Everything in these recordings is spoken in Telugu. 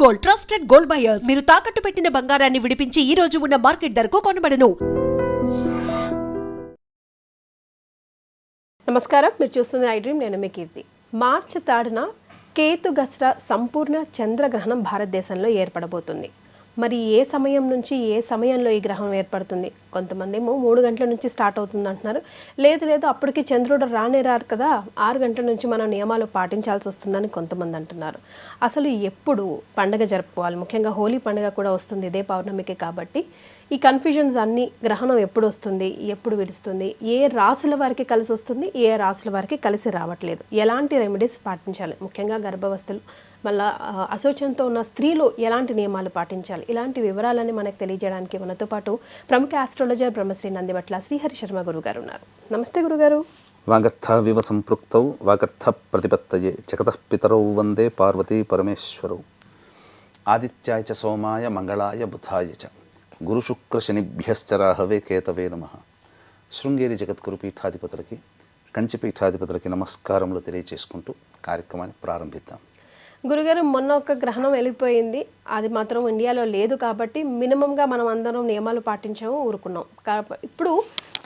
Gold, trusted gold buyers. మీరు తాకట్టు పెట్టిన బంగారాన్ని విడిపించి ఈ రోజు ఉన్న మార్కెట్ ధరకు కొనబడను. నమస్కారం, మీరు చూస్తున్న ఐ డ్రీమ్. నేను మీ కీర్తి. మార్చి 3న కేతుగ్రస్త సంపూర్ణ చంద్రగ్రహణం భారతదేశంలో ఏర్పడబోతుంది. మరి ఏ సమయం నుంచి ఏ సమయంలో ఈ గ్రహణం ఏర్పడుతుంది? కొంతమంది ఏమో 3 గంటల నుంచి స్టార్ట్ అవుతుంది అంటున్నారు. లేదు అప్పటికి చంద్రుడు రారు కదా, 6 గంటల నుంచి మనం నియమాలు పాటించాల్సి వస్తుందని కొంతమంది అంటున్నారు. అసలు ఎప్పుడు పండుగ జరుపుకోవాలి? ముఖ్యంగా హోలీ పండుగ కూడా వస్తుంది ఇదే పౌర్ణమికి. కాబట్టి ఈ కన్ఫ్యూజన్స్ అన్నీ, గ్రహణం ఎప్పుడు వస్తుంది, ఎప్పుడు విడుస్తుంది, ఏ రాశుల వారికి కలిసి వస్తుంది, ఏ రాశుల వారికి కలిసి రావట్లేదు, ఎలాంటి రెమెడీస్ పాటించాలి, ముఖ్యంగా గర్భవస్థలు, మళ్ళీ అశోచనతో ఉన్న స్త్రీలు ఎలాంటి నియమాలు పాటించాలి, ఇలాంటి వివరాలన్నీ మనకు తెలియజేయడానికి మనతో పాటు ప్రముఖ ఆస్ట్రాలజర్ బ్రహ్మశ్రీ నందిబట్ల శ్రీహరి శర్మ గురుగారు ఉన్నారు. నమస్తే గురుగారు. వాగర్థ వివ సంపృక్తౌ వాగర్థ ప్రతిపత్తయే జగతః పితరౌ వందే పార్వతీ పరమేశ్వరౌ. ఆదిత్యాయ చ సోమాయ మంగళాయ బుధాయ చ గురు శుక్ర శనిభ్యశ్చ రాహవే కేతవే నమః. శృంగేరి జగద్గురు పీఠాధిపతులకి, కంచి పీఠాధిపతులకి నమస్కారములు తెలియచేసుకుంటూ కార్యక్రమాన్ని ప్రారంభిద్దాం. గురుగారు, మొన్న ఒక గ్రహణం వెళ్ళిపోయింది. అది మాత్రం ఇండియాలో లేదు కాబట్టి మినిమంగా మనం అందరం నియమాలు పాటించాము, ఊరుకున్నాం. ఇప్పుడు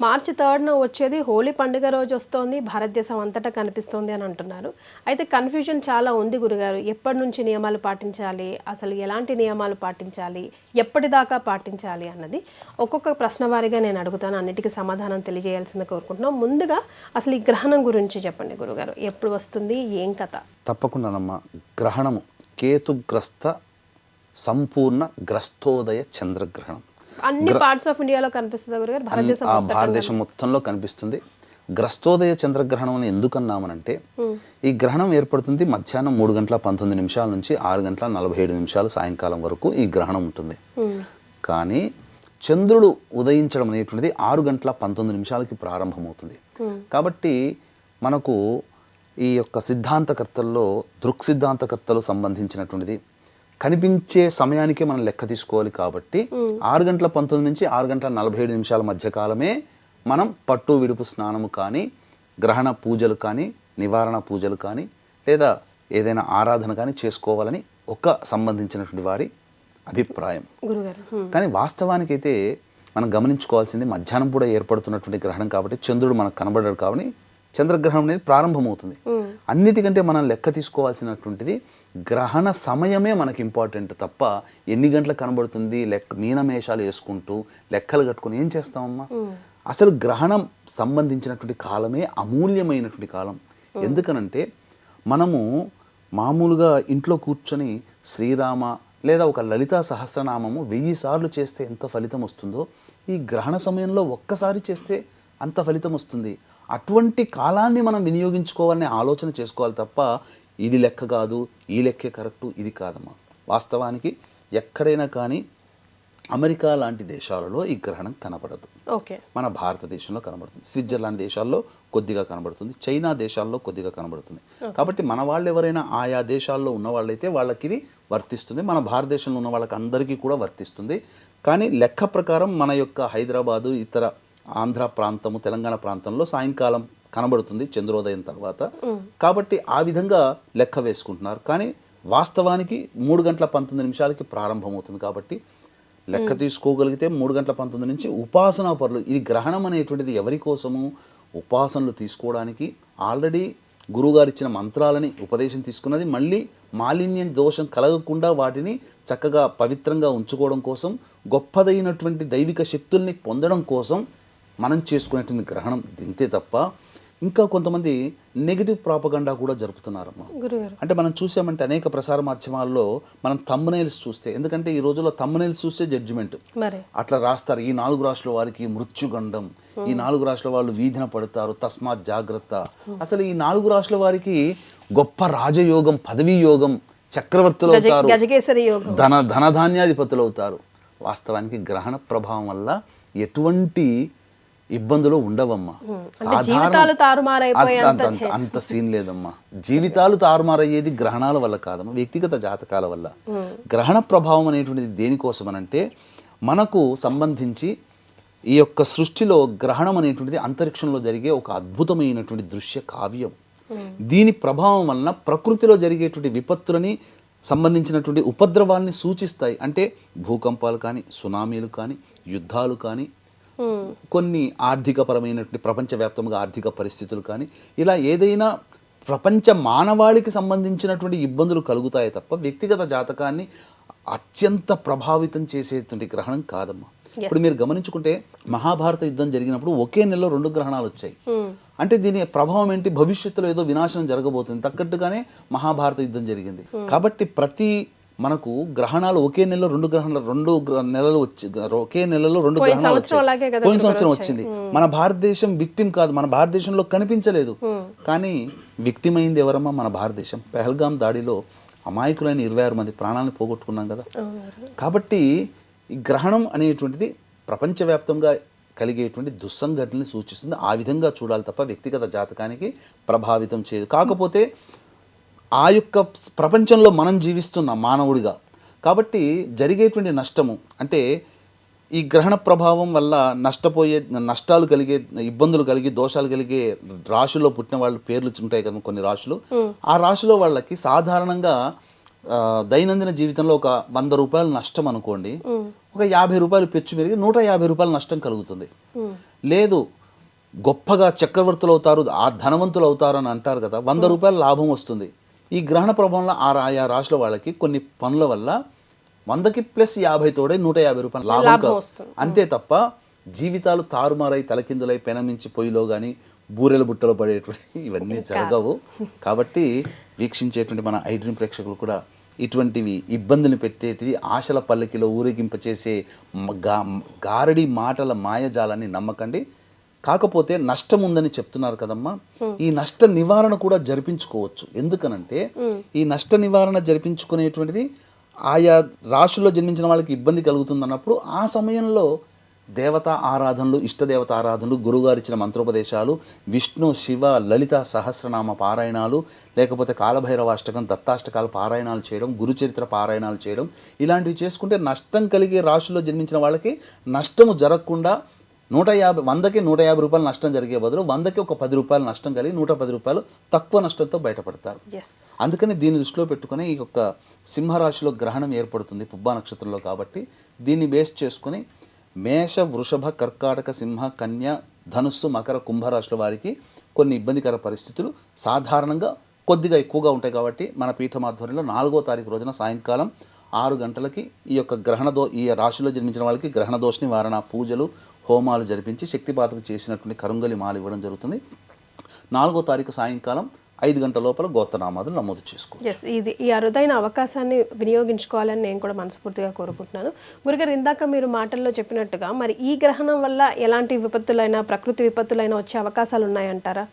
మార్చి 3న వచ్చేది హోలీ పండుగ రోజు వస్తోంది, భారతదేశం అంతటా కనిపిస్తోంది అని అంటున్నారు. అయితే కన్ఫ్యూజన్ చాలా ఉంది గురుగారు. ఎప్పటి నుంచి నియమాలు పాటించాలి, అసలు ఎలాంటి నియమాలు పాటించాలి, ఎప్పటిదాకా పాటించాలి అన్నది ఒక్కొక్క ప్రశ్న వారీగా నేను అడుగుతాను. అన్నిటికీ సమాధానం తెలియజేయాల్సింది కోరుకుంటున్నాం. ముందుగా అసలు ఈ గ్రహణం గురించి చెప్పండి గురుగారు. ఎప్పుడు వస్తుంది, ఏం కథ? తప్పకుండానమ్మా. గ్రహణము కేతుగ్రస్త సంపూర్ణ గ్రస్తోదయ చంద్రగ్రహణం అన్ని పార్ట్స్ ఆఫ్ ఇండియాలో కనిపిస్తుంది గురుగారు? భారతదేశం మొత్తంలో కనిపిస్తుంది. గ్రస్తోదయ చంద్రగ్రహణం అని ఎందుకన్నామనంటే, ఈ గ్రహణం ఏర్పడుతుంది మధ్యాహ్నం 3 గంటల 19 నిమిషాల నుంచి 6 గంటల 47 నిమిషాలు సాయంకాలం వరకు ఈ గ్రహణం ఉంటుంది. కానీ చంద్రుడు ఉదయించడం అనేటువంటిది 6 గంటల 19 నిమిషాలకి ప్రారంభమవుతుంది. కాబట్టి మనకు ఈ యొక్క సిద్ధాంతకర్తల్లో దృక్సిద్ధాంతకర్తలు సంబంధించినటువంటిది కనిపించే సమయానికే మనం లెక్క తీసుకోవాలి. కాబట్టి 6 గంటల 19 నుంచి 6 గంటల 47 నిమిషాల మధ్య కాలమే మనం పట్టు విడుపు స్నానము కానీ, గ్రహణ పూజలు కానీ, నివారణ పూజలు కానీ, లేదా ఏదైనా ఆరాధన కానీ చేసుకోవాలని ఒక సంబంధించినటువంటి వారి అభిప్రాయం. కానీ వాస్తవానికైతే మనం గమనించుకోవాల్సింది, మధ్యాహ్నం కూడా ఏర్పడుతున్నటువంటి గ్రహణం కాబట్టి చంద్రుడు మనకు కనబడడు. కాబట్టి చంద్రగ్రహణం అనేది ప్రారంభమవుతుంది. అన్నిటికంటే మనం లెక్క తీసుకోవాల్సినటువంటిది గ్రహణ సమయమే మనకి ఇంపార్టెంట్ తప్ప ఎన్ని గంటలకు కనబడుతుంది మీనమేషాలు వేసుకుంటూ లెక్కలు కట్టుకుని ఏం చేస్తామమ్మా? అసలు గ్రహణం సంబంధించినటువంటి కాలమే అమూల్యమైనటువంటి కాలం. ఎందుకనంటే మనము మామూలుగా ఇంట్లో కూర్చొని శ్రీరామ లేదా ఒక లలితా సహస్రనామము 1000 సార్లు చేస్తే ఎంత ఫలితం వస్తుందో, ఈ గ్రహణ సమయంలో ఒక్కసారి చేస్తే అంత ఫలితం వస్తుంది. అటువంటి కాలాన్ని మనం వినియోగించుకోవాలనే ఆలోచన చేసుకోవాలి తప్ప ఇది లెక్క కాదు, ఈ లెక్కే కరెక్టు, ఇది కాదమ్మా. వాస్తవానికి ఎక్కడైనా కానీ అమెరికా లాంటి దేశాలలో ఈ గ్రహణం కనబడదు. మన భారతదేశంలో కనబడుతుంది. స్విట్జర్లాండ్ దేశాల్లో కొద్దిగా కనబడుతుంది, చైనా దేశాల్లో కొద్దిగా కనబడుతుంది. కాబట్టి మన వాళ్ళు ఎవరైనా ఆయా దేశాల్లో ఉన్న వాళ్ళైతే వాళ్ళకి ఇది వర్తిస్తుంది. మన భారతదేశంలో ఉన్న వాళ్ళకి అందరికీ కూడా వర్తిస్తుంది. కానీ లెక్క ప్రకారం మన యొక్క హైదరాబాదు, ఇతర ఆంధ్ర ప్రాంతము, తెలంగాణ ప్రాంతంలో సాయంకాలం కనబడుతుంది చంద్రోదయం తర్వాత. కాబట్టి ఆ విధంగా లెక్క వేసుకుంటున్నారు. కానీ వాస్తవానికి 3 గంటల 19 నిమిషాలకి ప్రారంభమవుతుంది. కాబట్టి లెక్క తీసుకోగలిగితే 3 గంటల 19 నుంచి ఉపాసనా పరులు. ఇది గ్రహణం అనేటువంటిది ఎవరి కోసము? ఉపాసనలు తీసుకోవడానికి, ఆల్రెడీ గురువుగారు ఇచ్చిన మంత్రాలని ఉపదేశం తీసుకున్నది, మళ్ళీ మాలిన్యం దోషం కలగకుండా వాటిని చక్కగా పవిత్రంగా ఉంచుకోవడం కోసం, గొప్పదైనటువంటి దైవిక శక్తుల్ని పొందడం కోసం మనం చేసుకునేటువంటి గ్రహణం. ఇంతే తప్ప ఇంకా కొంతమంది నెగిటివ్ ప్రాపగండా కూడా జరుపుతున్నారమ్మా. అంటే మనం చూసామంటే అనేక ప్రసార మాధ్యమాల్లో మనం థంబ్నెయిల్స్ చూస్తే, ఎందుకంటే ఈ రోజుల్లో థంబ్నెయిల్స్ చూస్తే జడ్జిమెంట్ అట్లా రాస్తారు. ఈ 4 రాష్ట్రాల వారికి మృత్యుగండం, ఈ 4 రాష్ట్రాల వాళ్ళు వీధిన పడతారు, తస్మాత్ జాగ్రత్త. అసలు ఈ 4 రాష్ట్రాల వారికి గొప్ప రాజయోగం, పదవీ యోగం, చక్రవర్తులు అవుతారు, ధనధాన్యాధిపతులు అవుతారు. వాస్తవానికి గ్రహణ ప్రభావం వల్ల ఎటువంటి ఇబ్బందులు ఉండవమ్మా. అంత సీన్ లేదమ్మా. జీవితాలు తారుమారయ్యేది గ్రహణాల వల్ల కాదమ్మా, వ్యక్తిగత జాతకాల వల్ల. గ్రహణ ప్రభావం అనేటువంటిది దేనికోసమనంటే, మనకు సంబంధించి ఈ యొక్క సృష్టిలో గ్రహణం అనేటువంటిది అంతరిక్షంలో జరిగే ఒక అద్భుతమైనటువంటి దృశ్య కావ్యం. దీని ప్రభావం వలన ప్రకృతిలో జరిగేటువంటి విపత్తులని సంబంధించినటువంటి ఉపద్రవాల్ని సూచిస్తాయి. అంటే భూకంపాలు కానీ, సునామీలు కానీ, యుద్ధాలు కానీ, కొన్ని ఆర్థికపరమైనటువంటి ప్రపంచవ్యాప్తంగా ఆర్థిక పరిస్థితులు కానీ, ఇలా ఏదైనా ప్రపంచ మానవాళికి సంబంధించినటువంటి ఇబ్బందులు కలుగుతాయి తప్ప వ్యక్తిగత జాతకాన్ని అత్యంత ప్రభావితం చేసేటువంటి గ్రహణం కాదమ్మా. ఇప్పుడు మీరు గమనించుకుంటే మహాభారత యుద్ధం జరిగినప్పుడు ఒకే నెలలో 2 గ్రహణాలు వచ్చాయి. అంటే దీని ప్రభావం ఏంటి? భవిష్యత్తులో ఏదో వినాశనం జరగబోతుంది తగ్గట్టుగానే మహాభారత యుద్ధం జరిగింది. కాబట్టి ప్రతి మనకు గ్రహణాలు ఒకే నెలలో 2 నెలలు వచ్చి ఒకే నెలలో 2 గ్రహణాలు వచ్చాయి. పోయిన సంవత్సరం వచ్చింది. మన భారతదేశం విక్టిమ్ కాదు, మన భారతదేశంలో కనిపించలేదు. కానీ విక్టిమ్ అయింది ఎవరమ్మా? మన భారతదేశం. పెహల్గాం దాడిలో అమాయకులైన 26 మంది ప్రాణాలను పోగొట్టుకున్నాం కదా. కాబట్టి ఈ గ్రహణం అనేటువంటిది ప్రపంచవ్యాప్తంగా కలిగేటువంటి దుస్సంఘటనని సూచిస్తుంది. ఆ విధంగా చూడాలి తప్ప వ్యక్తిగత జాతకానికి ప్రభావితం చేయదు. కాకపోతే ఆ యొక్క ప్రపంచంలో మనం జీవిస్తున్న మానవుడిగా కాబట్టి జరిగేటువంటి నష్టము అంటే ఈ గ్రహణ ప్రభావం వల్ల నష్టాలు కలిగే, ఇబ్బందులు కలిగి, దోషాలు కలిగే రాశుల్లో పుట్టిన వాళ్ళు పేర్లు ఉంటాయి కదా కొన్ని రాశులు. ఆ రాశిలో వాళ్ళకి సాధారణంగా దైనందిన జీవితంలో ఒక 100 రూపాయలు నష్టం అనుకోండి, ఒక 50 రూపాయలు పెచ్చు పెరిగి 150 రూపాయలు నష్టం కలుగుతుంది. లేదు గొప్పగా చక్రవర్తులు అవుతారు, ఆ ధనవంతులు అవుతారు అని అంటారు కదా, 100 రూపాయల లాభం వస్తుంది. ఈ గ్రహణ ప్రభావంలో ఆయా రాశుల వాళ్ళకి కొన్ని పనుల వల్ల 100కి ప్లస్ 50 తోడే 150 రూపాయలు లాభం వస్తుంది. అంతే తప్ప జీవితాలు తారుమారై తలకిందులై పెనమించి పొయ్యిలో కానీ బూరెల బుట్టలో పడేటువంటి ఇవన్నీ జరగవు. కాబట్టి వీక్షించేటువంటి మన ఐ డ్రీమ్ ప్రేక్షకులు కూడా ఇటువంటివి ఇబ్బందులు పెట్టేటివి ఆశల పల్లకిలో ఊరేగింపచేసే గారడి మాటల మాయజాలాన్ని నమ్మకండి. కాకపోతే నష్టం ఉందని చెప్తున్నారు కదమ్మా, ఈ నష్ట నివారణ కూడా జరిపించుకోవచ్చు. ఎందుకనంటే ఈ నష్ట నివారణ జరిపించుకునేటువంటిది ఆయా రాశుల్లో జన్మించిన వాళ్ళకి ఇబ్బంది కలుగుతుంది అన్నప్పుడు ఆ సమయంలో దేవతా ఆరాధనలు, ఇష్టదేవత ఆరాధనలు, గురుగారు ఇచ్చిన మంత్రోపదేశాలు, విష్ణు శివ లలిత సహస్రనామ పారాయణాలు, లేకపోతే కాలభైరవాష్టకం దత్తాష్టకాల పారాయణాలు చేయడం, గురుచరిత్ర పారాయణాలు చేయడం, ఇలాంటివి చేసుకుంటే నష్టం కలిగే రాశుల్లో జన్మించిన వాళ్ళకి నష్టము జరగకుండా 100కి 150 రూపాయలు నష్టం జరిగే బదులు 100కి ఒక 10 రూపాయలు నష్టం కలిగి 110 రూపాయలు తక్కువ నష్టంతో బయటపడతారు. అందుకని దీన్ని దృష్టిలో పెట్టుకుని ఈ యొక్క సింహరాశిలో గ్రహణం ఏర్పడుతుంది పుబ్బా నక్షత్రంలో. కాబట్టి దీన్ని బేస్ చేసుకుని మేష వృషభ కర్కాటక సింహ కన్య ధనుస్సు మకర కుంభరాశుల వారికి కొన్ని ఇబ్బందికర పరిస్థితులు సాధారణంగా కొద్దిగా ఎక్కువగా ఉంటాయి. కాబట్టి మన పీఠం ఆధ్వర్యంలో 4వ తారీఖు రోజున సాయంకాలం 6 గంటలకి ఈ యొక్క ఈ రాశిలో జన్మించిన వాళ్ళకి గ్రహణ దోష నివారణ పూజలు హోమాలు జరిపించి శక్తిపాతకు చేసినటువంటి కరుంగలి మాల ఇవ్వడం జరుగుతుంది. 4వ తారీఖు సాయంకాలం 5 గంటల లోపల గోత్రనామాదులు నమోదు చేసుకోవచ్చు. ఇది ఈ అరుదైన అవకాశాన్ని వినియోగించుకోవాలని నేను కూడా మనస్ఫూర్తిగా కోరుకుంటున్నాను. గురుగారు, ఇందాక మీరు మాటల్లో చెప్పినట్టుగా మరి ఈ గ్రహణం వల్ల ఎలాంటి విపత్తులైనా ప్రకృతి విపత్తులైనా వచ్చే అవకాశాలు ఉన్నాయంటారా?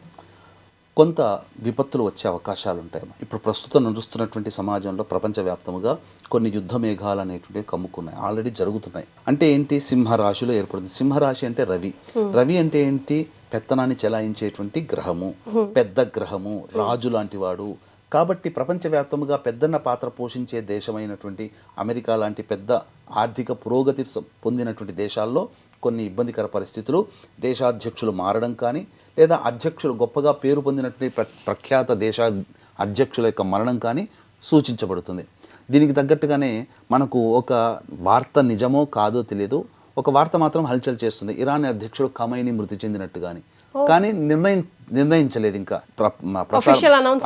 కొంత విపత్తులు వచ్చే అవకాశాలు ఉంటాయి. ఇప్పుడు ప్రస్తుతం నడుస్తున్నటువంటి సమాజంలో ప్రపంచవ్యాప్తముగా కొన్ని యుద్ధ మేఘాలు అనేటువంటివి కమ్ముకున్నాయి, ఆల్రెడీ జరుగుతున్నాయి. అంటే ఏంటి? సింహరాశిలో ఏర్పడుతుంది. సింహరాశి అంటే రవి. రవి అంటే ఏంటి? పెత్తనాన్ని చెలాయించేటువంటి గ్రహము, పెద్ద గ్రహము, రాజు లాంటి వాడు. కాబట్టి ప్రపంచవ్యాప్తముగా పెద్దన్న పాత్ర పోషించే దేశమైనటువంటి అమెరికా లాంటి పెద్ద ఆర్థిక పురోగతి పొందినటువంటి దేశాల్లో కొన్ని ఇబ్బందికర పరిస్థితులు, దేశాధ్యక్షులు మారడం కానీ, లేదా అధ్యక్షులు గొప్పగా పేరు పొందినటువంటి ప్రఖ్యాత దేశ అధ్యక్షుల యొక్క మరణం కానీ సూచించబడుతుంది. దీనికి తగ్గట్టుగానే మనకు ఒక వార్త నిజమో కాదో తెలియదు, ఒక వార్త మాత్రం హల్చల్ చేస్తుంది. ఇరాన్ అధ్యక్షుడు ఖమైనీ మృతి చెందినట్టు కానీ నిర్ణయించలేదు, ఇంకా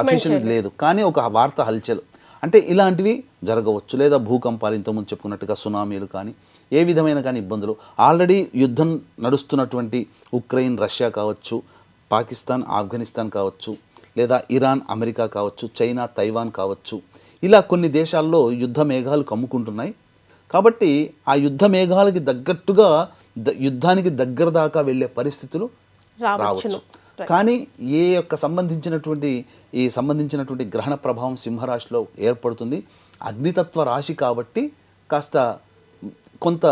అఫీషియల్ లేదు, కానీ ఒక వార్త హల్చల్. అంటే ఇలాంటివి జరగవచ్చు. లేదా భూకంపాలు, ఇంతకుముందు చెప్పుకున్నట్టుగా సునామీలు కానీ, ఏ విధమైన కానీ ఇబ్బందులు. ఆల్రెడీ యుద్ధం నడుస్తున్నటువంటి ఉక్రెయిన్ రష్యా కావచ్చు, పాకిస్తాన్ ఆఫ్ఘనిస్తాన్ కావచ్చు, లేదా ఇరాన్ అమెరికా కావచ్చు, చైనా తైవాన్ కావచ్చు, ఇలా కొన్ని దేశాల్లో యుద్ధ మేఘాలు కమ్ముకుంటున్నాయి. కాబట్టి ఆ యుద్ధ మేఘాలకి తగ్గట్టుగా యుద్ధానికి దగ్గర దాకా వెళ్ళే పరిస్థితులు రావచ్చు. కానీ సంబంధించినటువంటి గ్రహణ ప్రభావం సింహరాశిలో ఏర్పడుతుంది. అగ్నితత్వ రాశి కాబట్టి కాస్త కొంత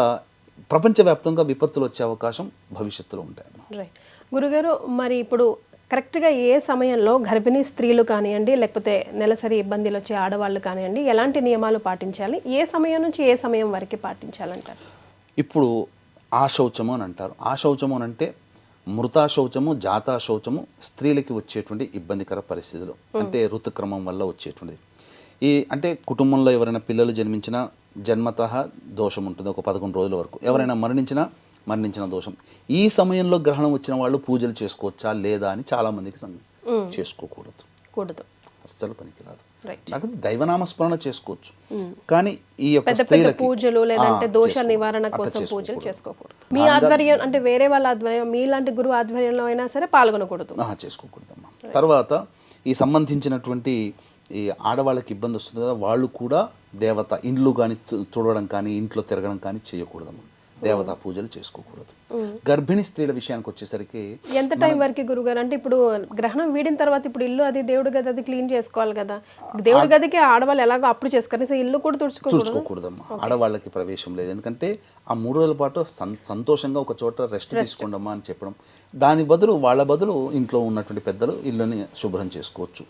ప్రపంచవ్యాప్తంగా విపత్తులు వచ్చే అవకాశం భవిష్యత్తులో ఉంటాయి. గురుగారు, మరి ఇప్పుడు కరెక్ట్గా ఏ సమయంలో గర్భిణీ స్త్రీలు కానివ్వండి, లేకపోతే నెలసరి ఇబ్బందులు వచ్చే ఆడవాళ్ళు కానివ్వండి, ఎలాంటి నియమాలు పాటించాలి? ఏ సమయం నుంచి ఏ సమయం వరకు పాటించాలంటారు? ఇప్పుడు ఆశౌచము అని అంటారు. ఆశౌచము అని అంటే మృతాశౌచము, జాతాశౌచము స్త్రీలకి వచ్చేటువంటి ఇబ్బందికర పరిస్థితులు, అంటే ఋతుక్రమం వల్ల వచ్చేటువంటిది. అంటే కుటుంబంలో ఎవరైనా పిల్లలు జన్మించినా జన్మతః దోషం ఉంటుంది ఒక 11 రోజుల వరకు. ఎవరైనా మరణించిన దోషం. ఈ సమయంలో గ్రహణం వచ్చిన వాళ్ళు పూజలు చేసుకోవచ్చా లేదా అని చాలా మందికి చేసుకోకూడదు, అస్సలు పనికిరాదు. నాకు దైవనామస్మరణ చేసుకోవచ్చు, కానీ ఈ యొక్క పెద్ద పూజలు లేదంటే దోష నివారణ కోసం పూజలు చేసుకోకూడదు. మీ ఆధ్వర్యం అంటే వేరే వాళ్ళ ఆధ్వర్యం, మీలాంటి గురువు ఆధ్వర్యంలో అయినా సరే పాల్గొనకూడదు, చేసుకోకూడదమ్మా. తర్వాత ఈ సంబంధించినటువంటి ఈ ఆడవాళ్ళకి ఇబ్బంది వస్తుంది కదా, వాళ్ళు కూడా దేవత ఇండ్లు కానీ తుడవడం కానీ ఇంట్లో తిరగడం కానీ చేయకూడదమ్మా. దేవతా పూజలు చేసుకోకూడదు. గర్భిణీ స్త్రీల విషయానికి వచ్చేసరికి ఎంత టైం వరకు గురుగారు? అంటే ఇప్పుడు గ్రహణం వీడిన తర్వాత ఇప్పుడు ఇల్లు అది దేవుడి గది అది క్లీన్ చేసుకోవాలి కదా, దేవుడి గదికి ఆడవాళ్ళు ఎలాగో అప్పుడు చేసుకోవాలి, సో ఇల్లు కూడా తుడుచుకోకూడదమ్మా. ఆడవాళ్ళకి ప్రవేశం లేదు, ఎందుకంటే ఆ 3 రోజుల పాటు సంతోషంగా ఒక చోట రెస్ట్ తీసుకోండమ్మా అని చెప్పడం. దాని బదులు వాళ్ళ బదులు ఇంట్లో ఉన్నటువంటి పెద్దలు ఇల్లుని శుభ్రం చేసుకోవచ్చు.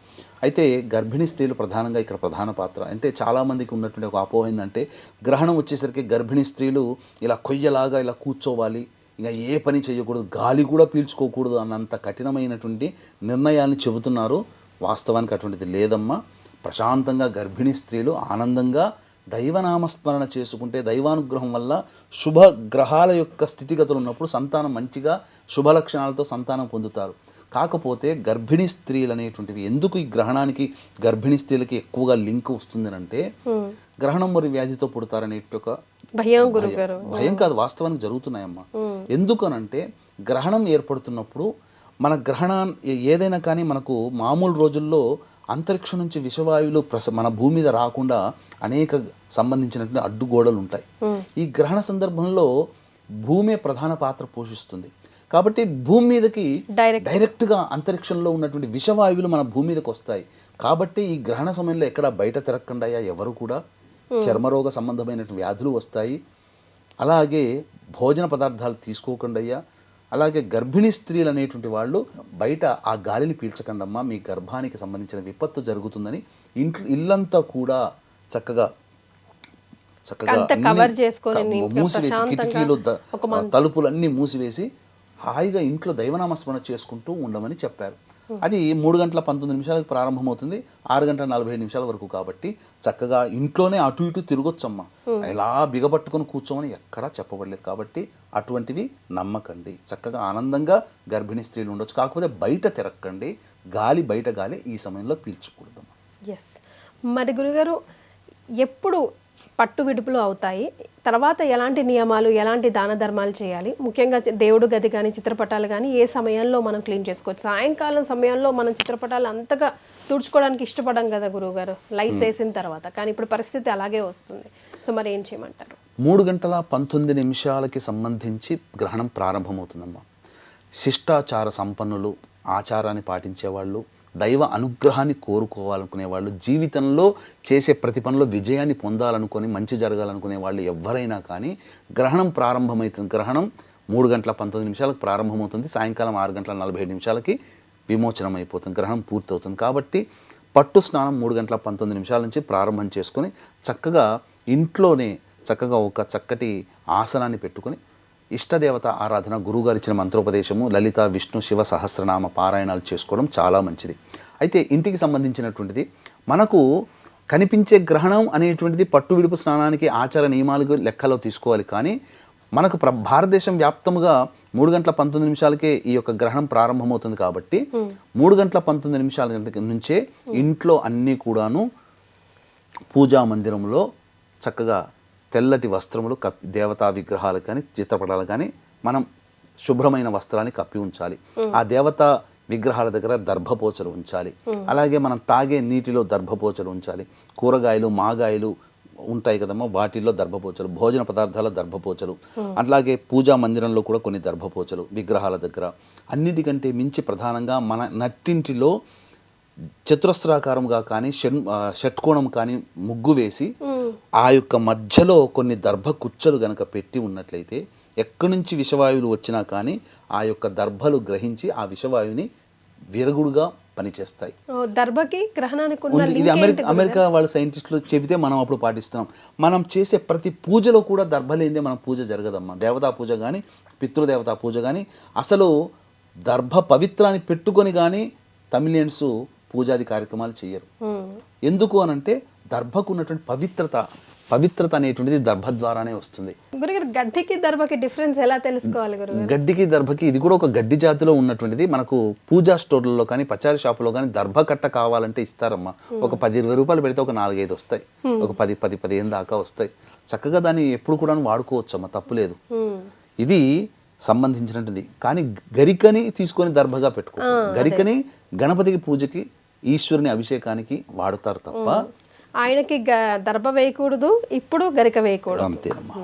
అయితే గర్భిణీ స్త్రీలు ప్రధానంగా ఇక్కడ ప్రధాన పాత్ర. అంటే చాలామందికి ఉన్నటువంటి ఒక అపోహ ఏంటంటే గ్రహణం వచ్చేసరికి గర్భిణీ స్త్రీలు ఇలా కొయ్యలాగా ఇలా కూర్చోవాలి, ఇంకా ఏ పని చేయకూడదు, గాలి కూడా పీల్చుకోకూడదు అన్నంత కఠినమైనటువంటి నిర్ణయాన్ని చెబుతున్నారు. వాస్తవానికి అటువంటిది లేదమ్మా. ప్రశాంతంగా గర్భిణీ స్త్రీలు ఆనందంగా దైవనామస్మరణ చేసుకుంటే దైవానుగ్రహం వల్ల శుభ గ్రహాల యొక్క స్థితిగతులు ఉన్నప్పుడు సంతానం మంచిగా శుభ లక్షణాలతో సంతానం పొందుతారు. కాకపోతే గర్భిణీ స్త్రీలు అనేటువంటివి ఎందుకు ఈ గ్రహణానికి గర్భిణీ స్త్రీలకి ఎక్కువగా లింక్ వస్తుంది అంటే గ్రహణం మరి వ్యాధితో పుడతారనే ఒక భయం కాదు, వాస్తవానికి జరుగుతున్నాయమ్మా. ఎందుకనంటే గ్రహణం ఏర్పడుతున్నప్పుడు మన గ్రహణం ఏదైనా కానీ మనకు మామూలు రోజుల్లో అంతరిక్షం నుంచి విషవాయువులు మన భూమి మీద రాకుండా అనేక సంబంధించినటువంటి అడ్డుగోడలు ఉంటాయి. ఈ గ్రహణ సందర్భంలో భూమే ప్రధాన పాత్ర పోషిస్తుంది. కాబట్టి భూమి మీదకి డైరెక్ట్గా అంతరిక్షంలో ఉన్నటువంటి విషవాయువులు మన భూమి మీదకి వస్తాయి. కాబట్టి ఈ గ్రహణ సమయంలో ఎక్కడ బయట తిరగకుండా ఎవరు కూడా చర్మరోగ సంబంధమైనటువంటి వ్యాధులు వస్తాయి. అలాగే భోజన పదార్థాలు తీసుకోకుండా, అలాగే గర్భిణీ స్త్రీలు అనేటువంటి వాళ్ళు బయట ఆ గాలిని పీల్చకండమ్మా, మీ గర్భానికి సంబంధించిన విపత్తు జరుగుతుందని ఇల్లంతా కూడా చక్కగా మూసివేసి కిటికీలు తలుపులన్నీ మూసివేసి హాయిగా ఇంట్లో దైవనామస్మరణ చేసుకుంటూ ఉండమని చెప్పారు. అది 3 గంటల 19 నిమిషాలకు ప్రారంభమవుతుంది, 6 గంటల 45 నిమిషాల వరకు. కాబట్టి చక్కగా ఇంట్లోనే అటు ఇటు తిరగొచ్చమ్మా, ఇలా బిగబట్టుకొని కూర్చోమని ఎక్కడా చెప్పబడలేదు. కాబట్టి అటువంటివి నమ్మకండి, చక్కగా ఆనందంగా గర్భిణీ స్త్రీలు ఉండొచ్చు. కాకపోతే బయట తిరగకండి, బయట గాలి ఈ సమయంలో పీల్చకూడదమ్మా. మరి గురుగారు ఎప్పుడు పట్టు విడుపులు అవుతాయి, తర్వాత ఎలాంటి నియమాలు ఎలాంటి దాన ధర్మాలు చేయాలి, ముఖ్యంగా దేవుడు గది కానీ చిత్రపటాలు కానీ ఏ సమయంలో మనం క్లీన్ చేసుకోవచ్చు? సాయంకాలం సమయంలో మనం చిత్రపటాలు అంతగా తుడుచుకోవడానికి ఇష్టపడం కదా గురువుగారు, లైట్స్ వేసిన తర్వాత. కానీ ఇప్పుడు పరిస్థితి అలాగే వస్తుంది, సో మరి ఏం చేయమంటారు? 3 గంటల 19 నిమిషాలకి సంబంధించి గ్రహణం ప్రారంభమవుతుందమ్మా. శిష్టాచార సంపన్నులు, ఆచారాన్ని పాటించేవాళ్ళు, దైవ అనుగ్రహాన్ని కోరుకోవాలనుకునే వాళ్ళు, జీవితంలో చేసే ప్రతి పనిలో విజయాన్ని పొందాలనుకొని మంచి జరగాలనుకునే వాళ్ళు ఎవరైనా కానీ గ్రహణం ప్రారంభమవుతుంది. గ్రహణం 3 గంటల 19 నిమిషాలకు ప్రారంభమవుతుంది, సాయంకాలం 6 గంటల 47 నిమిషాలకి విమోచనం అయిపోతుంది, గ్రహణం పూర్తవుతుంది. కాబట్టి పట్టు స్నానం 3 గంటల 19 నిమిషాల నుంచి ప్రారంభం చేసుకొని చక్కగా ఇంట్లోనే చక్కగా ఒక చక్కటి ఆసనాన్ని పెట్టుకొని ఇష్టదేవత ఆరాధన, గురువుగారు ఇచ్చిన మంత్రోపదేశము, లలిత విష్ణు శివ సహస్రనామ పారాయణాలు చేసుకోవడం చాలా మంచిది. అయితే ఇంటికి సంబంధించినటువంటిది మనకు కనిపించే గ్రహణం అనేటువంటిది పట్టు విడుపు స్నానానికి ఆచార నియమాలు లెక్కలో తీసుకోవాలి. కానీ మనకు భారతదేశం వ్యాప్తముగా 3 గంటల 19 నిమిషాలకే ఈ యొక్క గ్రహణం ప్రారంభమవుతుంది. కాబట్టి 3 గంటల 19 నిమిషాల నుంచే ఇంట్లో అన్నీ కూడాను పూజా మందిరంలో చక్కగా తెల్లటి వస్త్రములు దేవతా విగ్రహాలు కానీ చిత్రపటాలు కానీ మనం శుభ్రమైన వస్త్రాన్ని కప్పి ఉంచాలి. ఆ దేవతా విగ్రహాల దగ్గర దర్భపోచలు ఉంచాలి. అలాగే మనం తాగే నీటిలో దర్భపోచలు ఉంచాలి. కూరగాయలు, మాగాయలు ఉంటాయి కదమ్మా, వాటిల్లో దర్భపోచలు, భోజన పదార్థాల దర్భపోచలు, అట్లాగే పూజా మందిరంలో కూడా కొన్ని దర్భపోచలు విగ్రహాల దగ్గర. అన్నిటికంటే మించి ప్రధానంగా మన నట్టింటిలో చతురస్రాకారంగా కానీ షట్కోణం కానీ ముగ్గు వేసి ఆ యొక్క మధ్యలో కొన్ని దర్భ కుచ్చలు గనక పెట్టి ఉన్నట్లయితే ఎక్కడి నుంచి విషవాయువులు వచ్చినా కానీ ఆ యొక్క దర్భలు గ్రహించి ఆ విషవాయువుని విరగుడుగా పనిచేస్తాయి. ఇది అమెరికా వాళ్ళ సైంటిస్టులు చెబితే మనం అప్పుడు పాటిస్తున్నాం. మనం చేసే ప్రతి పూజలో కూడా దర్భ లేనిదే మన పూజ జరగదమ్మా. దేవతా పూజ కానీ పితృదేవతా పూజ కానీ అసలు దర్భ పవిత్రాన్ని పెట్టుకొని కానీ తమిళియన్స్ పూజాది కార్యక్రమాలు చేయరు. ఎందుకు అనంటే దర్భకు ఉన్నటువంటి పవిత్రత అనేటువంటిది దర్భ ద్వారానే వస్తుంది. గురుగారు గడ్డికి దర్భకి డిఫరెన్స్ ఎలా తెలుసుకోవాలి గురుగారు? గడ్డికి దర్భకి ఇది కూడా ఒక గడ్డి జాతిలో ఉన్నటువంటిది. మనకు పూజా స్టోర్లలో కానీ పచారీ షాపులో కానీ దర్భ కట్ట కావాలంటే ఇస్తారమ్మా. ఒక 10-20 రూపాయలు పెడితే ఒక 4-5 వస్తాయి, ఒక 10-15 దాకా వస్తాయి. చక్కగా దాన్ని ఎప్పుడు కూడా వాడుకోవచ్చు అమ్మా, తప్పులేదు. ఇది సంబంధించినటువంటి. కానీ గరికని తీసుకొని దర్భగా పెట్టుకో. గరికని గణపతికి పూజకి ఈశ్వరుని అభిషేకానికి వాడతారు తప్ప ఆయనకి దర్భ వేయకూడదు, ఇప్పుడు గరిక వేయకూడదు. అంతేనమ్మా.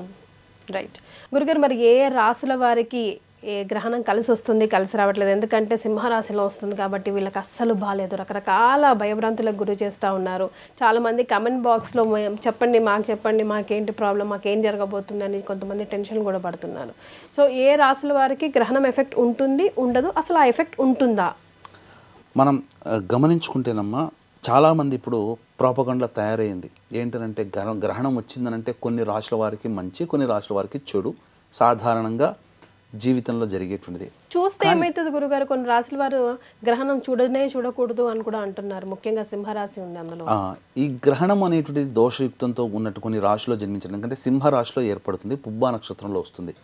రైట్ గురుగారు, మరి ఏ రాసుల వారికి ఏ గ్రహణం కలిసి వస్తుంది, కలిసి రావట్లేదు? ఎందుకంటే సింహరాశిలో వస్తుంది కాబట్టి వీళ్ళకి అస్సలు బాగాలేదు, రకరకాల భయభ్రాంతులకు గురి చేస్తూ ఉన్నారు. చాలామంది కమెంట్ బాక్స్లో చెప్పండి, మాకేంటి ప్రాబ్లం, మాకేం జరగబోతుందని కొంతమంది టెన్షన్ కూడా పడుతున్నారు. సో ఏ రాసుల వారికి గ్రహణం ఎఫెక్ట్ ఉంటుంది, ఉండదు, అసలు ఆ ఎఫెక్ట్ ఉంటుందా? మనం గమనించుకుంటేనమ్మా, చాలామంది ఇప్పుడు ప్రాపగండా తయారైంది. ఏంటంటే గ్రహణం వచ్చిందనంటే కొన్ని రాశుల వారికి మంచి, కొన్ని రాశుల వారికి చెడు సాధారణంగా జీవితంలో జరిగేటువంటిది. చూస్తే ఏమవుతుంది గురుగారు, కొన్ని రాశుల వారు గ్రహణం చూడకూడదు అని కూడా అంటున్నారు. ముఖ్యంగా సింహరాశి ఉంది అందులో. ఈ గ్రహణం అనేటువంటిది దోషయుక్తంతో ఉన్నట్టు కొన్ని రాశిలో జన్మించడం, ఎందుకంటే సింహరాశిలో ఏర్పడుతుంది, పుబ్బా నక్షత్రంలో వస్తుంది.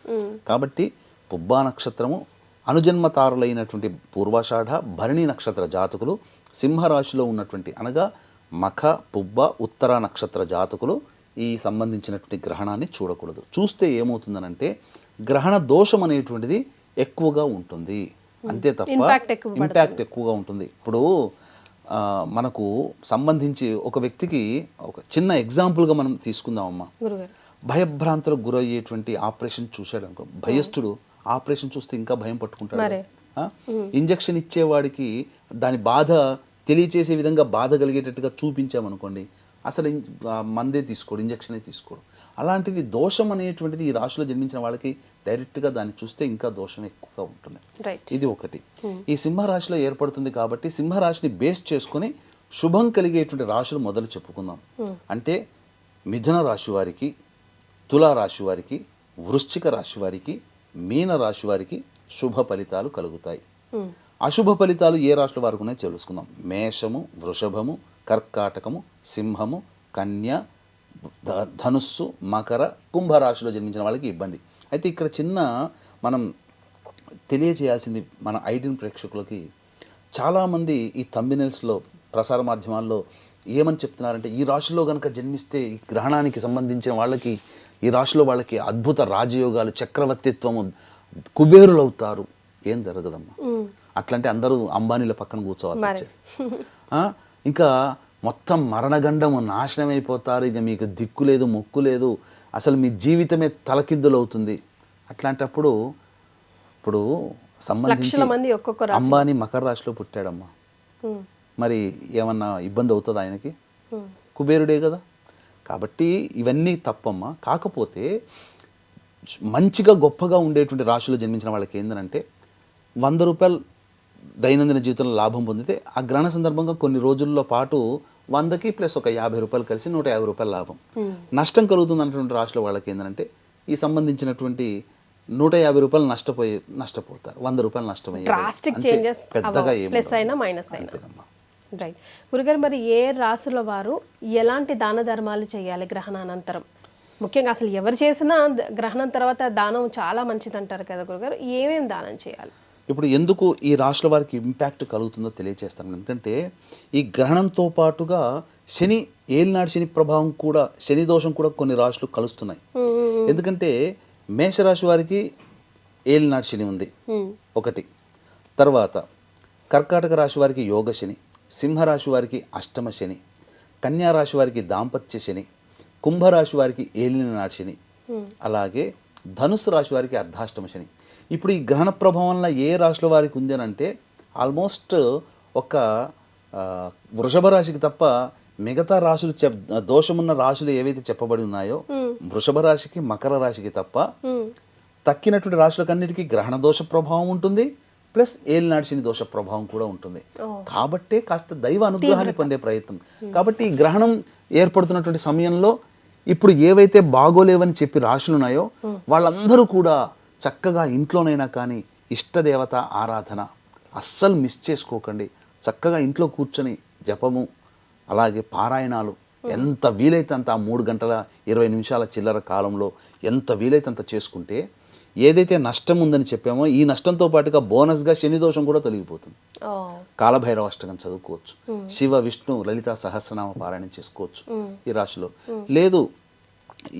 కాబట్టి పుబ్బా నక్షత్రము అనుజన్మతారులైనటువంటి పూర్వాషాఢ భరణి నక్షత్ర జాతకులు, సింహరాశిలో ఉన్నటువంటి అనగా మఖ పుబ్బ ఉత్తర నక్షత్ర జాతకులు ఈ సంబంధించినటువంటి గ్రహణాన్ని చూడకూడదు. చూస్తే ఏమవుతుందనంటే గ్రహణ దోషం అనేటువంటిది ఎక్కువగా ఉంటుంది, అంతే తప్ప ఇంపాక్ట్ ఎక్కువగా ఉంటుంది. ఇప్పుడు మనకు సంబంధించి ఒక వ్యక్తికి ఒక చిన్న ఎగ్జాంపుల్గా మనం తీసుకుందామమ్మా. భయభ్రాంతులకు గురయ్యేటువంటి ఆపరేషన్ చూశాడు అనుకో, భయస్థుడు ఆపరేషన్ చూస్తే ఇంకా భయం పట్టుకుంటాడు. ఇంజక్షన్ ఇచ్చేవాడికి దాని బాధ తెలియచేసే విధంగా బాధ కలిగేటట్టుగా చూపించామనుకోండి, అసలు మందే తీసుకోడు, ఇంజక్షనే తీసుకోడు. అలాంటిది దోషం అనేటువంటిది ఈ రాశిలో జన్మించిన వాళ్ళకి డైరెక్ట్గా దాన్ని చూస్తే ఇంకా దోషం ఎక్కువగా ఉంటుంది. ఇది ఒకటి. ఈ సింహరాశిలో ఏర్పడుతుంది కాబట్టి సింహరాశిని బేస్ చేసుకుని శుభం కలిగేటువంటి రాశులు మొదలు చెప్పుకుందాం. అంటే మిథున రాశి వారికి, తులా రాశి వారికి, వృశ్చిక రాశి వారికి, మీన రాశి వారికి శుభ ఫలితాలు కలుగుతాయి. అశుభ ఫలితాలు ఏ రాశుల వారికి ఉన్నాయో తెలుసుకుందాం. మేషము, వృషభము, కర్కాటకము, సింహము, కన్య, ధనుస్సు, మకర, కుంభరాశిలో జన్మించిన వాళ్ళకి ఇబ్బంది. అయితే ఇక్కడ చిన్న మనం తెలియచేయాల్సింది మన ఐడియన్ ప్రేక్షకులకి, చాలామంది ఈ థంబ్నెయిల్స్లో ప్రసార మాధ్యమాల్లో ఏమని చెప్తున్నారంటే, ఈ రాశిలో కనుక జన్మిస్తే ఈ గ్రహణానికి సంబంధించిన వాళ్ళకి, ఈ రాశిలో వాళ్ళకి అద్భుత రాజయోగాలు, చక్రవర్తిత్వము, కుబేరులు అవుతారు. ఏం జరగదమ్మా. అట్లంటే అందరూ అంబానీల పక్కన కూర్చోవాల్సి వచ్చేది. ఇంకా మొత్తం మరణగండము, నాశనం అయిపోతారు, ఇక మీకు దిక్కు లేదు, మొక్కు లేదు, అసలు మీ జీవితమే తలకిద్దులు అవుతుంది. అట్లాంటప్పుడు ఇప్పుడు సంబంధించి అంబానీ మకర రాశిలో పుట్టాడమ్మా, మరి ఏమన్నా ఇబ్బంది అవుతుంది ఆయనకి? కుబేరుడే కదా. కాబట్టి ఇవన్నీ తప్పమ్మా. కాకపోతే మంచిగా గొప్పగా ఉండేటువంటి రాశిలో జన్మించిన వాళ్ళకి ఏంటంటే 100 రూపాయలు దైనందిన జీవితంలో లాభం పొందితే ఆ గ్రహణ సందర్భంగా కొన్ని రోజుల్లో పాటు 100కి ప్లస్ ఒక 50 రూపాయలు కలిసి 150 రూపాయల లాభం. నష్టం కలుగుతుంది అన్నటువంటి రాశుల వాళ్ళకి ఏంటంటే ఈ సంబంధించినటువంటి 150 రూపాయలు నష్టపోతారు, 100 రూపాయలు నష్టమయ్యే, పెద్దగా ఏమవుతుందమ్మా. రైట్ గురుగారు, మరి ఏ రాశుల వారు ఎలాంటి దాన ధర్మాలు చేయాలి గ్రహణానంతరం? ముఖ్యంగా అసలు ఎవరు చేసినా గ్రహణం తర్వాత దానం చాలా మంచిది అంటారు కదా గురుగారు, ఏమేమి దానం చేయాలి? ఇప్పుడు ఎందుకు ఈ రాశుల వారికి ఇంపాక్ట్ కలుగుతుందో తెలియజేస్తాను. ఎందుకంటే ఈ గ్రహణంతో పాటుగా శని, ఏలినాడు శని ప్రభావం కూడా, శని దోషం కూడా కొన్ని రాశులు కలుస్తున్నాయి. ఎందుకంటే మేషరాశి వారికి ఏలినాడు శని ఉంది ఒకటి, తర్వాత కర్కాటక రాశి వారికి యోగ శని, సింహరాశి వారికి అష్టమ శని, కన్యా రాశి వారికి దాంపత్య శని, కుంభరాశి వారికి ఏలినాడు శని, అలాగే ధనుస్సు రాశి వారికి అర్ధాష్టమ శని. ఇప్పుడు ఈ గ్రహణ ప్రభావం వల్ల ఏ రాశుల వారికి ఉంది అని అంటే ఆల్మోస్ట్ ఒక వృషభ రాశికి తప్ప మిగతా రాశులు దోషమున్న రాశులు ఏవైతే చెప్పబడి ఉన్నాయో వృషభ రాశికి, మకర రాశికి తప్ప తక్కినటువంటి రాశులకన్నిటికీ గ్రహణ దోష ప్రభావం ఉంటుంది, ప్లస్ ఏలినాడు శని దోష ప్రభావం కూడా ఉంటుంది. కాబట్టే కాస్త దైవ అనుగ్రహాన్ని పొందే ప్రయత్నం. కాబట్టి ఈ గ్రహణం ఏర్పడుతున్నటువంటి సమయంలో ఇప్పుడు ఏవైతే బాగోలేవని చెప్పి రాశులు ఉన్నాయో వాళ్ళందరూ కూడా చక్కగా ఇంట్లోనైనా కానీ ఇష్టదేవత ఆరాధన అస్సలు మిస్ చేసుకోకండి. చక్కగా ఇంట్లో కూర్చొని జపము, అలాగే పారాయణాలు ఎంత వీలైతే అంత ఆ 3 గంటల 20 నిమిషాల చిల్లర కాలంలో ఎంత వీలైతే అంత చేసుకుంటే ఏదైతే నష్టం ఉందని చెప్పామో ఈ నష్టంతో పాటుగా బోనస్గా శని దోషం కూడా తొలగిపోతుంది. కాలభైరవ అష్టకం చదువుకోవచ్చు, శివ విష్ణు లలితా సహస్రనామ పారాయణం చేసుకోవచ్చు ఈ రాశిలో. లేదు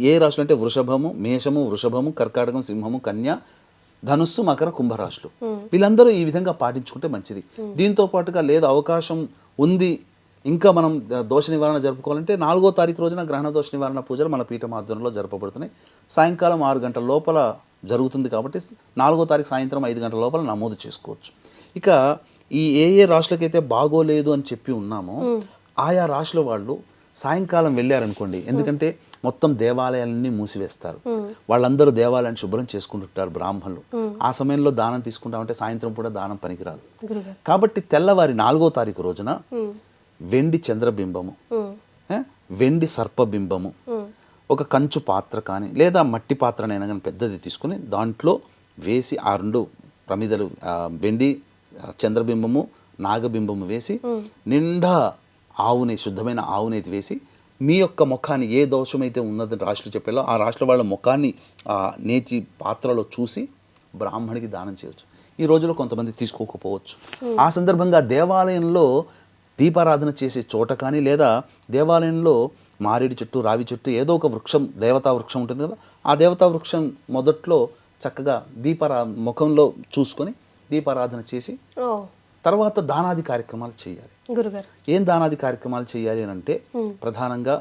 ఏ రాశులు అంటే వృషభము, మేషము, వృషభము, కర్కాటకం, సింహము, కన్య, ధనుస్సు, మకర, కుంభరాశులు వీళ్ళందరూ ఈ విధంగా పాటించుకుంటే మంచిది. దీంతో పాటుగా లేదు అవకాశం ఉంది ఇంకా మనం దోష నివారణ జరుపుకోవాలంటే 4వ తారీఖు రోజున గ్రహణ దోష నివారణ పూజలు మన పీఠం ఆధ్వర్యంలో జరపబడుతున్నాయి. సాయంకాలం 6 గంటల లోపల జరుగుతుంది కాబట్టి 4వ తారీఖు సాయంత్రం 5 గంటల లోపల నమోదు చేసుకోవచ్చు. ఇక ఈ ఏ రాశులకైతే బాగోలేదు అని చెప్పి ఉన్నామో ఆయా రాశుల వాళ్ళు సాయంకాలం వెళ్ళారనుకోండి, ఎందుకంటే మొత్తం దేవాలయాలన్నీ మూసివేస్తారు, వాళ్ళందరూ దేవాలయాన్ని శుభ్రం చేసుకుంటుంటారు బ్రాహ్మణులు. ఆ సమయంలో దానం తీసుకుంటామంటే సాయంత్రం కూడా దానం పనికిరాదు. కాబట్టి తెల్లవారి 4వ తారీఖు రోజున వెండి చంద్రబింబము, వెండి సర్పబింబము, ఒక కంచు పాత్ర కానీ లేదా మట్టి పాత్రనైనా కానీ పెద్దది తీసుకుని దాంట్లో వేసి ఆ 2 ప్రమిదలు వెండి చంద్రబింబము నాగబింబము వేసి నిండా శుద్ధమైన ఆవునేతి వేసి మీ యొక్క ముఖాన్ని ఏ దోషమైతే ఉన్నదని రాశులు చెప్పాలో ఆ రాశుల వాళ్ళ ముఖాన్ని ఆ నేతి పాత్రలో చూసి బ్రాహ్మణికి దానం చేయవచ్చు. ఈ రోజులో కొంతమంది తీసుకోకపోవచ్చు. ఆ సందర్భంగా దేవాలయంలో దీపారాధన చేసే చోట కానీ లేదా దేవాలయంలో మారేడు చెట్టు, రావి చెట్టు ఏదో ఒక వృక్షం, దేవతా వృక్షం ఉంటుంది కదా, ఆ దేవతా వృక్షం మొదట్లో చక్కగా ముఖంలో చూసుకొని దీపారాధన చేసి తర్వాత దానాది కార్యక్రమాలు చేయాలి. ఏం దానాది కార్యక్రమాలు చేయాలి అని అంటే ప్రధానంగా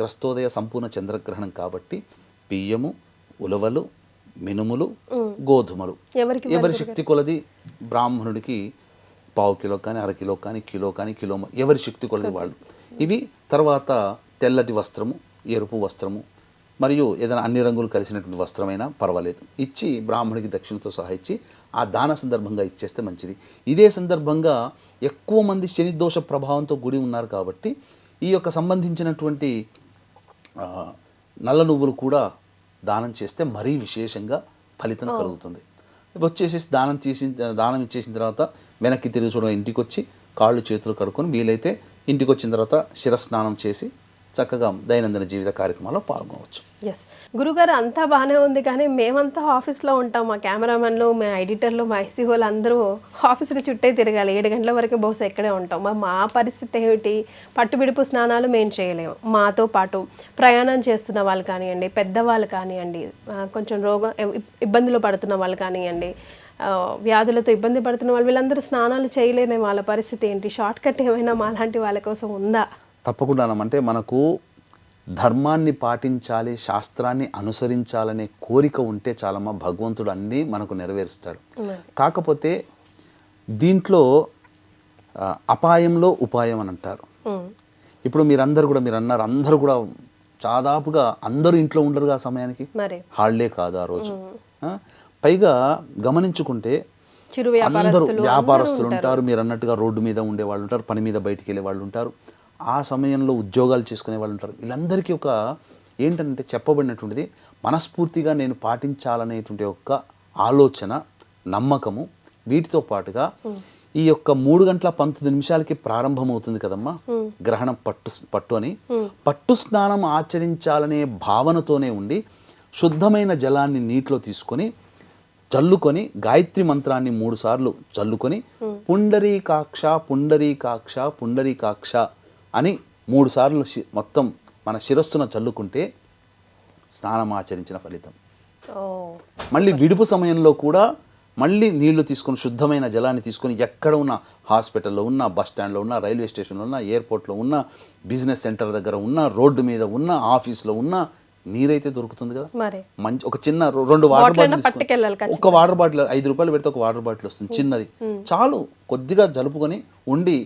గ్రస్తోదయ సంపూర్ణ చంద్రగ్రహణం కాబట్టి బియ్యము, ఉలవలు, మినుములు, గోధుమలు ఎవరి శక్తి కొలది బ్రాహ్మణుడికి 1/4 కిలో కానీ 1/2 కిలో కానీ కిలో కానీ కిలో ఎవరి శక్తి కొలది వాళ్ళు ఇవి. తర్వాత తెల్లటి వస్త్రము, ఎరుపు వస్త్రము మరియు ఏదైనా అన్ని రంగులు కలిసినటువంటి వస్త్రమైనా పర్వాలేదు ఇచ్చి బ్రాహ్మణికి దక్షిణతో సహా ఇచ్చి ఆ దాన సందర్భంగా ఇచ్చేస్తే మంచిది. ఇదే సందర్భంగా ఎక్కువ మంది శని దోష ప్రభావంతో గుడి ఉన్నారు కాబట్టి ఈ యొక్క సంబంధించినటువంటి నల్ల నువ్వులు కూడా దానం చేస్తే మరీ విశేషంగా ఫలితం కలుగుతుంది. వచ్చేసి దానం ఇచ్చేసిన తర్వాత వెనక్కి తిరిగి చూడడం, ఇంటికి వచ్చి కాళ్ళు చేతులు కడుక్కొని వీలైతే ఇంటికి వచ్చిన తర్వాత శిరస్నానం చేసి చక్కగా దైనందిన జీవిత కార్యక్రమాల్లో పాల్గొనవచ్చు. ఎస్ గురుగారు, అంతా బాగానే ఉంది కానీ మేమంతా ఆఫీస్లో ఉంటాం, మా కెమెరామెన్లు, మా ఎడిటర్లు, మా ఐసీఓలు అందరూ ఆఫీసుకి చుట్టే తిరగాలి, 7 గంటల వరకు బహుశా ఇక్కడే ఉంటాం. మా పరిస్థితి ఏమిటి? పట్టుబిడుపు స్నానాలు మేము చేయలేము. మాతో పాటు ప్రయాణం చేస్తున్న వాళ్ళు కానివ్వండి, పెద్దవాళ్ళు కానివ్వండి, కొంచెం ఇబ్బందులు పడుతున్న వాళ్ళు కానివ్వండి, వ్యాధులతో ఇబ్బంది పడుతున్న వాళ్ళు, వీళ్ళందరూ స్నానాలు చేయలేని వాళ్ళ పరిస్థితి ఏంటి? షార్ట్ కట్ ఏమైనా మా లాంటి వాళ్ళ కోసం ఉందా? తప్పకుండా. అంటే మనకు ధర్మాన్ని పాటించాలి, శాస్త్రాన్ని అనుసరించాలనే కోరిక ఉంటే చాలమ్మా, భగవంతుడు అన్నీ మనకు నెరవేరుస్తాడు. కాకపోతే దీంట్లో అపాయంలో ఉపాయం అని అంటారు. ఇప్పుడు మీరు అన్నారు, అందరూ కూడా దాదాపుగా అందరూ ఇంట్లో ఉండరుగా ఆ సమయానికి, హాలిడే కాదు ఆ రోజు. పైగా గమనించుకుంటే అందరూ వ్యాపారస్తులు ఉంటారు, మీరు అన్నట్టుగా రోడ్డు మీద ఉండే వాళ్ళు ఉంటారు, పని మీద బయటికి వెళ్ళే వాళ్ళు ఉంటారు, ఆ సమయంలో ఉద్యోగాలు చేసుకునే వాళ్ళు ఉంటారు. వీళ్ళందరికీ ఒక ఏంటంటే చెప్పబడినటువంటిది మనస్ఫూర్తిగా నేను పాటించాలనేటువంటి ఒక ఆలోచన, నమ్మకము. వీటితో పాటుగా ఈ యొక్క 3 గంటల 19 నిమిషాలకి ప్రారంభమవుతుంది కదమ్మా గ్రహణం పట్టు అని, పట్టు స్నానం ఆచరించాలనే భావనతోనే ఉండి శుద్ధమైన జలాన్ని నీటిలో తీసుకొని చల్లుకొని గాయత్రి మంత్రాన్ని 3 సార్లు చల్లుకొని పుండరీకాక్ష పుండరీకాక్ష పుండరీకాక్ష అని 3 సార్లు మొత్తం మన శిరస్సున చల్లుకుంటే స్నానం ఆచరించిన ఫలితం. మళ్ళీ విడుపు సమయంలో కూడా మళ్ళీ నీళ్లు తీసుకొని శుద్ధమైన జలాన్ని తీసుకొని ఎక్కడ ఉన్న హాస్పిటల్లో ఉన్న, బస్ స్టాండ్లో ఉన్న, రైల్వే స్టేషన్లో ఉన్న, ఎయిర్పోర్ట్లో ఉన్న, బిజినెస్ సెంటర్ దగ్గర ఉన్న, రోడ్డు మీద ఉన్న, ఆఫీస్లో ఉన్న నీరైతే దొరుకుతుంది కదా, మంచి ఒక చిన్న 2 వాటర్ బాటిల్, ఒక వాటర్ బాటిల్ 5 రూపాయలు పెడితే ఒక వాటర్ బాటిల్ వస్తుంది చిన్నది, చాలు. కొద్దిగా జలుపుకొని ఉండి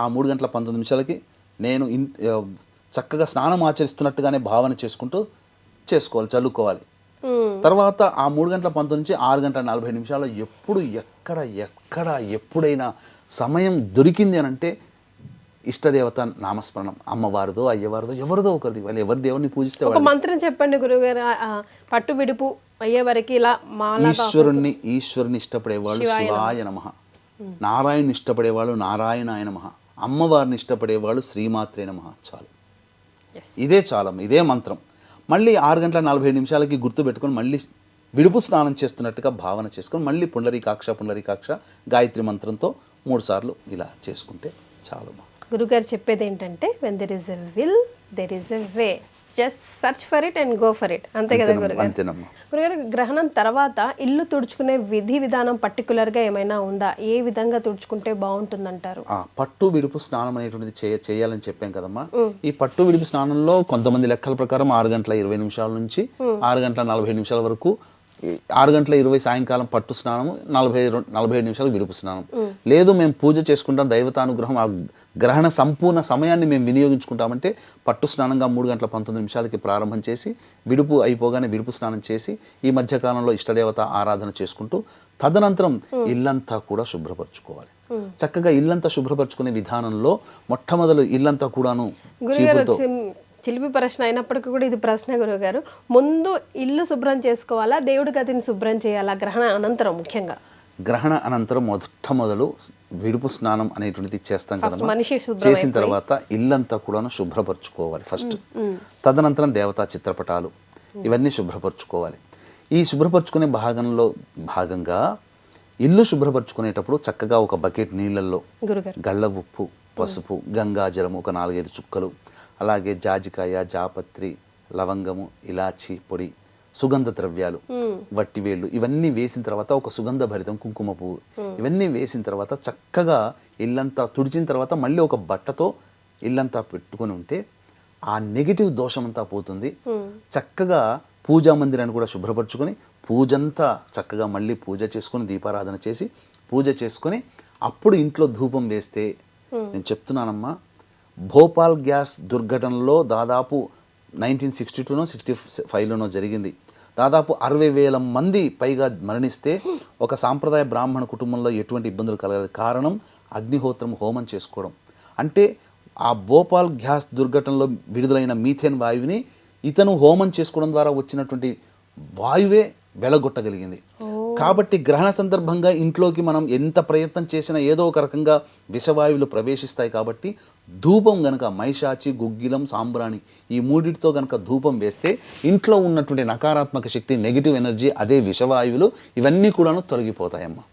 ఆ 3 గంటల 19 నిమిషాలకి నేను చక్కగా స్నానం ఆచరిస్తున్నట్టుగానే భావన చేసుకుంటూ చేసుకోవాలి, చల్లుకోవాలి. తర్వాత ఆ 3 గంటల 19 నుంచి 6 గంటల 40 నిమిషాలు ఎప్పుడు ఎక్కడ ఎప్పుడైనా సమయం దొరికింది అని అంటే ఇష్టదేవత నామస్మరణం, అమ్మవారిదో అయ్యవారిదో ఎవరిదో ఒకరిది, వాళ్ళు ఎవరి దేవుని పూజిస్తే ఒక మంత్రం చెప్పండి గురువుగారు. పట్టు విడుపు అయ్యే వరకు ఇలా ఈశ్వరుని ఇష్టపడేవాళ్ళు శివాయ నమః, నారాయణుని ఇష్టపడేవాళ్ళు నారాయణాయ నమః, అమ్మవారిని ఇష్టపడేవాళ్ళు శ్రీమాత్రే నమః. చాలు. ఇదే చాలమ్మ, ఇదే మంత్రం. మళ్ళీ 6:47 గుర్తుపెట్టుకొని మళ్ళీ విడుపు స్నానం చేస్తున్నట్టుగా భావన చేసుకొని మళ్ళీ పుండరీకాక్ష గాయత్రి మంత్రంతో 3 సార్లు ఇలా చేసుకుంటే చాలమ్మా. గురుగారు చెప్పేది ఏంటంటే when there is a will there is a way, just search for it and go for it, అంతే కదా గురుగారు? అంతేనమ్మా. గురుగారు, గ్రహణం తర్వాత ఇల్లు తుడుచుకునే విధి విధానం పర్టికులర్గా ఏమైనా ఉందా? ఏ విధంగా తుడుచుకుంటే బాగుంటుందంటారు? పట్టు విడుపు స్నానం అనేటువంటిది చేయాలని చెప్పాం కదమ్మా. ఈ పట్టు విడుపు స్నానంలో కొంతమంది లెక్కల ప్రకారం 6:20 నుంచి 6:47 వరకు, 6:20 సాయంకాలం పట్టు స్నానము, 47 నిమిషాలు విడుపు స్నానం. లేదు మేము పూజ చేసుకుంటాం, దైవతానుగ్రహం, ఆ గ్రహణ సంపూర్ణ సమయాన్ని మేము వినియోగించుకుంటామంటే పట్టు స్నానంగా 3:19 ప్రారంభం చేసి విడుపు అయిపోగానే విడుపు స్నానం చేసి ఈ మధ్యకాలంలో ఇష్టదేవత ఆరాధన చేసుకుంటూ తదనంతరం ఇల్లంతా కూడా శుభ్రపరచుకోవాలి. చక్కగా ఇల్లంతా శుభ్రపరచుకునే విధానంలో మొట్టమొదలు ఇల్లంతా కూడాను చీపురుతో. చిలిపి ప్రశ్న అయినప్పటికీ కూడా ఇది ప్రశ్న గురుగారు. ముందు ఇల్లు శుభ్రం చేసుకోవాలా, దేవుడి గదిని శుభ్రం చేయాలా గ్రహణ అనంతరం? ముఖ్యంగా గ్రహణ అనంతరం మొదలు విడుపు స్నానం అనేటువంటిది చేస్తాం కదా. మనిషి చేసిన తర్వాత ఇల్లంతా కూడాను శుభ్రపరచుకోవాలి ఫస్ట్. తదనంతరం దేవతా చిత్రపటాలు ఇవన్నీ శుభ్రపరచుకోవాలి. ఈ శుభ్రపరచుకునే భాగంగా ఇల్లు శుభ్రపరచుకునేటప్పుడు చక్కగా ఒక బకెట్ నీళ్ళల్లో గళ్ళ ఉప్పు, పసుపు, గంగాజలము ఒక 4-5 చుక్కలు, అలాగే జాజికాయ, జాపత్రి, లవంగము, ఇలాచి పొడి, సుగంధ ద్రవ్యాలు, వట్టివేళ్ళు ఇవన్నీ వేసిన తర్వాత ఒక సుగంధ భరితం కుంకుమ పువ్వు ఇవన్నీ వేసిన తర్వాత చక్కగా ఇల్లంతా తుడిచిన తర్వాత మళ్ళీ ఒక బట్టతో ఇల్లంతా పెట్టుకొని ఉంటే ఆ నెగిటివ్ దోషమంతా పోతుంది. చక్కగా పూజా మందిరాన్ని కూడా శుభ్రపరచుకొని పూజంతా చక్కగా మళ్ళీ పూజ చేసుకొని దీపారాధన చేసి పూజ చేసుకొని అప్పుడు ఇంట్లో ధూపం వేస్తే, నేను చెప్తున్నానమ్మా, భోపాల్ గ్యాస్ దుర్ఘటనలో దాదాపు 1962నో 65లోనో జరిగింది. దాదాపు 60,000 మంది పైగా మరణిస్తే ఒక సాంప్రదాయ బ్రాహ్మణ కుటుంబంలో ఎటువంటి ఇబ్బందులు కలగలేదు. కారణం అగ్నిహోత్రం హోమం చేసుకోవడం. అంటే ఆ భోపాల్ గ్యాస్ దుర్ఘటనలో విడుదలైన మీథేన్ వాయువుని ఇతను హోమం చేసుకోవడం ద్వారా వచ్చినటువంటి వాయువే వెలగొట్టగలిగింది. కాబట్టి గ్రహణ సందర్భంగా ఇంట్లోకి మనం ఎంత ప్రయత్నం చేసినా ఏదో ఒక రకంగా విషవాయువులు ప్రవేశిస్తాయి. కాబట్టి ధూపం గనక మైషాచి, గుగ్గిలం, సాంబ్రాణి ఈ మూడిటితో గనక ధూపం వేస్తే ఇంట్లో ఉన్నటువంటి నకారాత్మక శక్తి, నెగిటివ్ ఎనర్జీ, అదే విషవాయువులు ఇవన్నీ కూడాను తొలగిపోతాయమ్మా.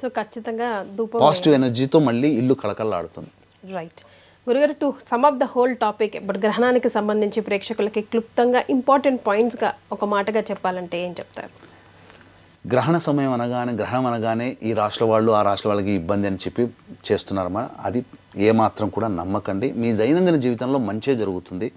సో ఖచ్చితంగా ధూపం పాజిటివ్ ఎనర్జీతో మళ్ళీ ఇల్లు కళకళలాడుతుంది. రైట్ గురుగారు, to some of the whole topic, ఇప్పుడు గ్రహణానికి సంబంధించి ప్రేక్షకులకి క్లుప్తంగా ఇంపార్టెంట్ పాయింట్స్గా ఒక మాటగా చెప్పాలంటే ఏం చెప్తారు? గ్రహణ సమయం గ్రహణం అనగానే ఈ రాష్ట్ర వాళ్ళు ఆ రాష్ట్ర వాళ్ళకి ఇబ్బంది అని చెప్పి చేస్తున్నారమ్మా. అది ఏమాత్రం కూడా నమ్మకండి. మీ దైనందిన జీవితంలో మంచే జరుగుతుంది.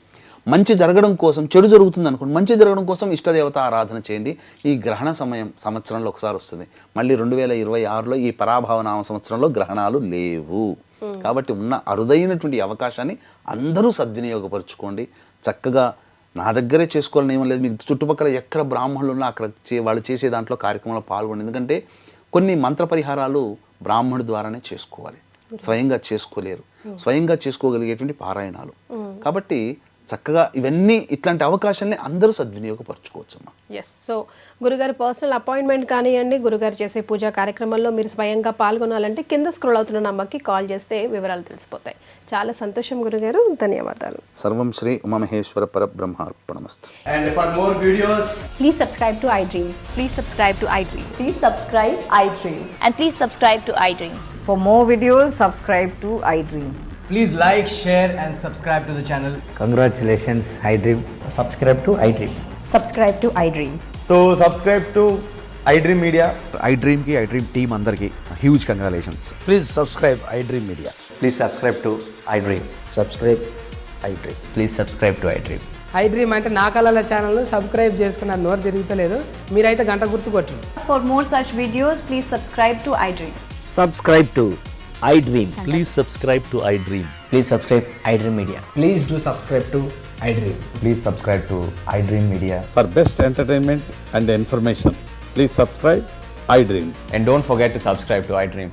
మంచి జరగడం కోసం, చెడు జరుగుతుంది అనుకోండి, మంచి జరగడం కోసం ఇష్టదేవత ఆరాధన చేయండి. ఈ గ్రహణ సమయం సంవత్సరంలో ఒకసారి వస్తుంది. మళ్ళీ 2026లో ఈ పరాభవ నామ సంవత్సరంలో గ్రహణాలు లేవు. కాబట్టి ఉన్న అరుదైనటువంటి అవకాశాన్ని అందరూ సద్వినియోగపరచుకోండి. చక్కగా నా దగ్గరే చేసుకోవాలని ఏమీ లేదు. మీకు చుట్టుపక్కల ఎక్కడ బ్రాహ్మణులు ఉన్నా అక్కడ వాళ్ళు చేసే దాంట్లో కార్యక్రమంలో పాల్గొండి. ఎందుకంటే కొన్ని మంత్ర పరిహారాలు బ్రాహ్మణుడి ద్వారానే చేసుకోవాలి, స్వయంగా చేసుకోలేరు. స్వయంగా చేసుకోగలిగేటువంటి పారాయణాలు. కాబట్టి చక్కగా ఇవన్నీ ఇట్లాంటి అవకాశాలని అందరూ సద్వినియోగపరచుకోవచ్చమ్మా. ఎస్. సో గురుగారి పర్సనల్ అపాయింట్మెంట్ కానివ్వండి, గురుగారు చేసే పూజా కార్యక్రమంలో మీరు స్వయంగా పాల్గొనాలంటే కింద స్క్రోల్ అవుతున్న నంబర్కి కాల్ చేస్తే వివరాలు తెలిసిపోతాయి. చాలా సంతోషం గురుగారు, ధన్యవాదాలు. సర్వం Shri Umamaheshwara పరబ్రహ్మార్పణమస్తు. And for more videos, Please subscribe to iDream. Please subscribe to iDream. Please subscribe iDream. And please subscribe to iDream. For more videos, subscribe to iDream. please like, share and subscribe to the channel. Congratulations, iDream. Subscribe to iDream. Subscribe to iDream. So subscribe to iDream Media. iDream team అందరికి huge congratulations. Please subscribe iDream Media. Please subscribe to iDream. Subscribe iDream. Please subscribe to iDream. iDream అంటే నా కళల ఛానల్ సబ్స్క్రైబ్ చేసుకున్న నోరు తిరుగుతలేదు, మీరైతే గంట గుర్తు కొట్టండి. For more such videos, please subscribe to iDream. Subscribe to iDream. Please subscribe to iDream. Please subscribe iDream Media. Please do subscribe to iDream. Please subscribe to iDream Media. For best entertainment and information, please subscribe iDream. And don't forget to subscribe to iDream.